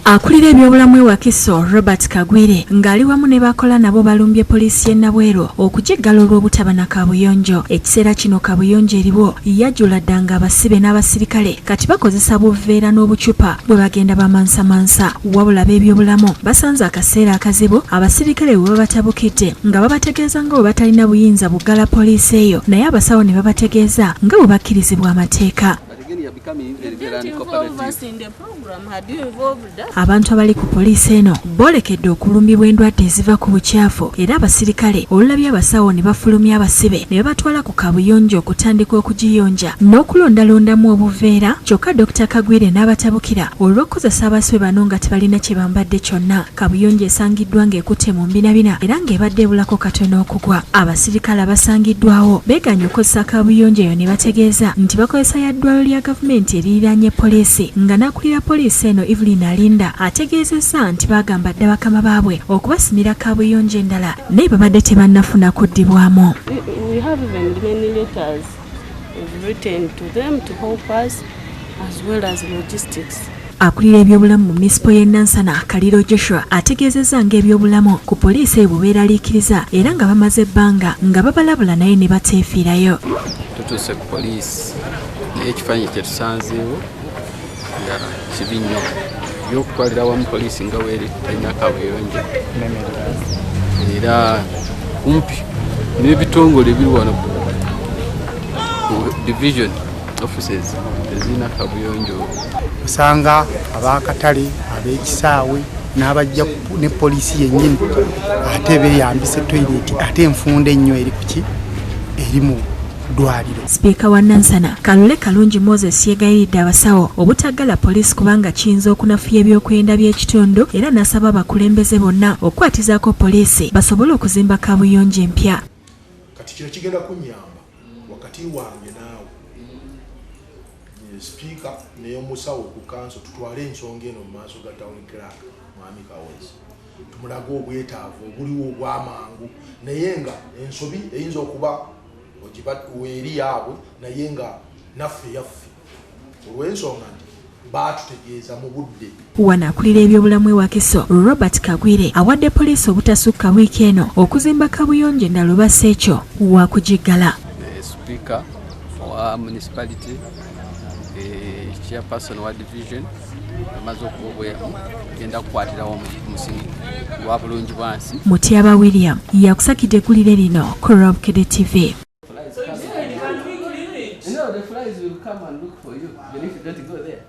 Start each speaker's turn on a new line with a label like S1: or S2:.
S1: Akulira ebyobulamu ewa Kiso Robert Kagwire ng'ali wamu ne bakola nabo balumbye poliisi y'e Nabwero okujeggala olw'obutaba na kaabuyonjo. Ekiseera kino kaabuyonjo eriwo yajjula ddanga abasibe n'abasirikale kati bakozesa buveera n'obucupa bwe bagenda bamansamansa. Wabula b'ebyobulamu basanze akaseera akazibu abasirikale bwe babatabukidde nga babategeeza nga bwe batalina buyinza buggala poliisi eyo, naye abasawo ne babategeeza nga bwe bakkirizibwa amateeka. Abantu abali ku poliisi eno boolekedde okulumbibwa endwadde eziva ku bukyafu era abasirikale olulabye abasawo ne bafulumya abasibe ne babatwala ku kaabuyonjo okutandika okugiyonja n'okulondalondamu obuveera. Kyokka Dr. Kagwire n'abatabukira olw'okukozesa abasibe bano nga tebalina kye bambadde kyonna. Kaabuyonjo esangiddwa ng'ekutte mu mbinabina era ng'ebadde ebulako katono okugwa. Abasirikale abasangiddwawo beeganye okukozesa kaabuyonjo eyo ne bategeeza nti bakozesa ya ddwaliro lya gavumenti eririraanye poliisi, nga n'akulira poliisi eno Evelyn Alinda ategeezezza nti bagamba dda bakama baabwe okubasimira kaabuyonjo endala naye babadde tebannafuna kuddibwamu. Akulira ebyobulamu mu munisipo y'e Nansana Kaliro Joshua ategeezezza ng'ebyobulamu ku poliisi ebwo beeraliikiriza era nga bamaze ebbanga nga babalabula naye ne bateefiirayo.
S2: Tutuuse ku poliisi ekifaananyi kye tusanzeewo nga kibi nnyo by'okutwalira wamu poliisi nga weeri talina kaabuyonjo era kumpi n'ebitongole ebiri wano ku division offices tezirina kaabuyonjo.
S3: Osanga ab'akatale, ab'ekisaawe n'abajja ne poliisi yennyini ate beeyambisa toyireti ate enfunda ennyo eri ku ki eri mu ddwaliro.
S1: Sipiika wa Nansana Kalule Kalungi Moses yeegayiridde abasawo obutaggala poliisi kubanga kiyinza okunafuya ebyokwenda by'ekitundu era n'asaba abakulembeze bonna okukwatizaako poliisi basobole okuzimba kaabuyonjo empya.
S4: Kati kino kigenda kunnyamba wakati wange naawe sipiika n'omusawo ku kanso tutwale ensonga eno mu maaso ga town clerk Mwami Kawezi tumulaga obwetaavu obuliwo obw'amangu naye nga ensobi eyinza okuba weeri yaabwe naye nga naffe yaffe olw'ensonga nti baatutegeeza mu budde.
S1: Wano akulira ebyobulamu ewa Kiso Robert Kagwire awadde poliisi obutasukka wiiki eno okuzimba kaabuyonjo endala obassa ekyo wakugiggala.
S2: Speaker wa municipality chairperson wa division amaze okubwemu genda kukwatirawo musingi gwa bulungi bwansi. Mutyaba
S1: William yakusakidde eggulire lino ku Rob Kede TV.
S2: You know, the flies will come and look for you, even if you don't go there.